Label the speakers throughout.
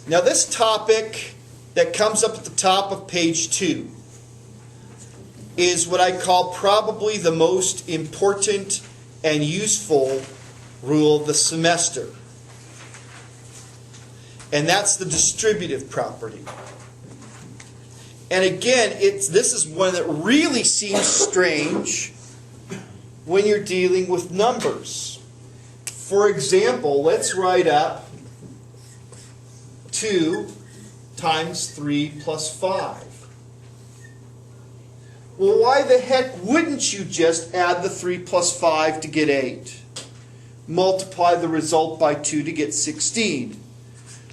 Speaker 1: Now this topic that comes up at the top of page 2 is what I call probably the most important and useful rule of the semester. And that's the distributive property. And again, this is one that really seems strange when you're dealing with numbers. For example, let's write up 2 times 3 plus 5. Well, why the heck wouldn't you just add the 3 plus 5 to get 8? Multiply the result by 2 to get 16.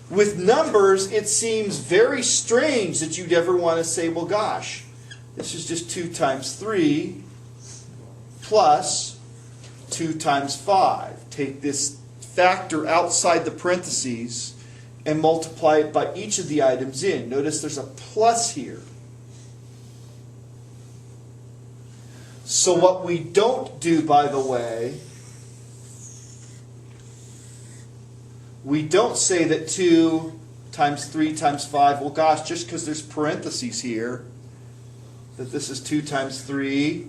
Speaker 1: With numbers, it seems very strange that you'd ever want to say, well, gosh, this is just 2 times 3 plus 2 times 5. Take this factor outside the parentheses and multiply it by each of the items in. Notice there's a plus here. So what we don't do, by the way, we don't say that 2 times 3 times 5, well gosh, just because there's parentheses here, that this is 2 times 3,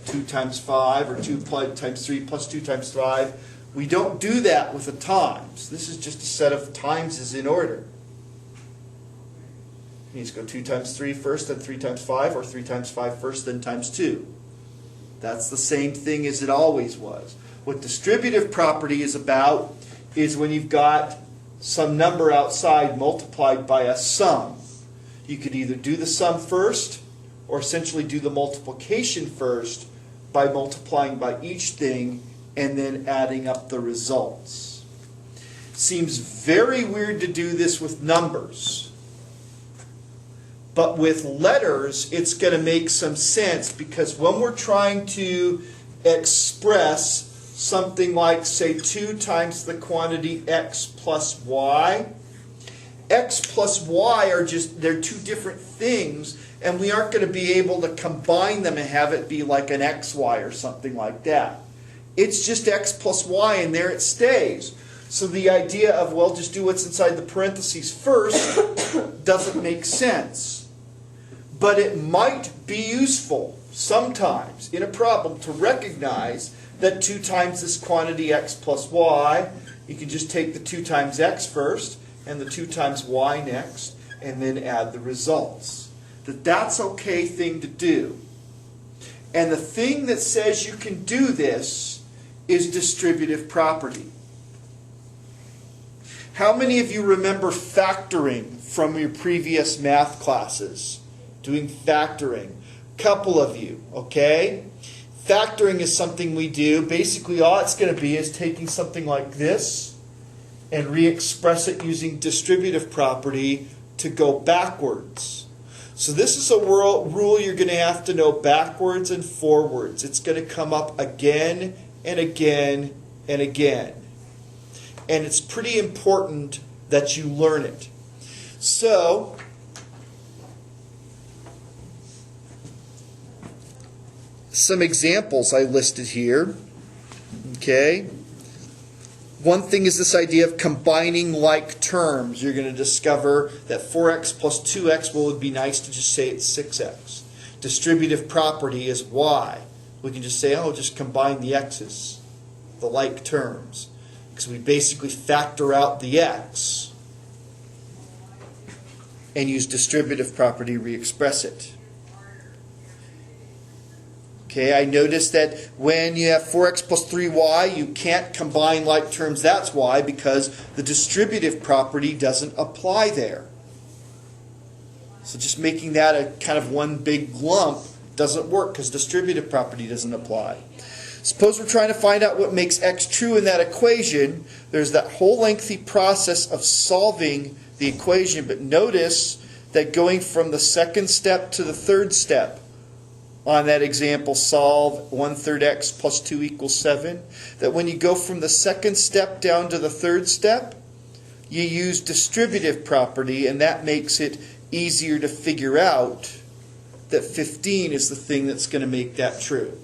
Speaker 1: 2 times 5, or 2 times 3 plus 2 times 5. We don't do that with the times. This is just a set of times in order. You just go 2 times 3 first, then 3 times 5, or 3 times 5 first, then times 2. That's the same thing as it always was. What distributive property is about is when you've got some number outside multiplied by a sum. You could either do the sum first or essentially do the multiplication first by multiplying by each thing and then adding up the results. Seems very weird to do this with numbers. But with letters, it's going to make some sense, because when we're trying to express something like, say, 2 times the quantity x plus y, x plus y they're two different things, and we aren't going to be able to combine them and have it be like an xy or something like that. It's just x plus y, and there it stays. So the idea of, well, just do what's inside the parentheses first doesn't make sense. But it might be useful sometimes in a problem to recognize that 2 times this quantity x plus y, you can just take the 2 times x first and the 2 times y next, and then add the results. That's an okay thing to do. And the thing that says you can do this is distributive property. How many of you remember factoring from your previous math classes? Doing factoring. Couple of you, okay? Factoring is something we do. Basically, all it's going to be is taking something like this and re-express it using distributive property to go backwards. So this is a rule you're going to have to know backwards and forwards. It's going to come up again and again and again. And it's pretty important that you learn it. So, some examples I listed here. Okay. One thing is this idea of combining like terms. You're going to discover that 4x plus 2x, well, it would be nice to just say it's 6x. Distributive property is y. We can just say, oh, just combine the x's, the like terms. Because we basically factor out the x and use distributive property to re-express it. Okay, I noticed that when you have 4x plus 3y, you can't combine like terms, that's why, because the distributive property doesn't apply there. So just making that a kind of one big lump doesn't work because distributive property doesn't apply. Suppose we're trying to find out what makes x true in that equation. There's that whole lengthy process of solving the equation, but notice that going from the second step to the third step, on that example, solve 1/3 x plus 2 equals 7, that when you go from the second step down to the third step, you use distributive property, and that makes it easier to figure out that 15 is the thing that's going to make that true.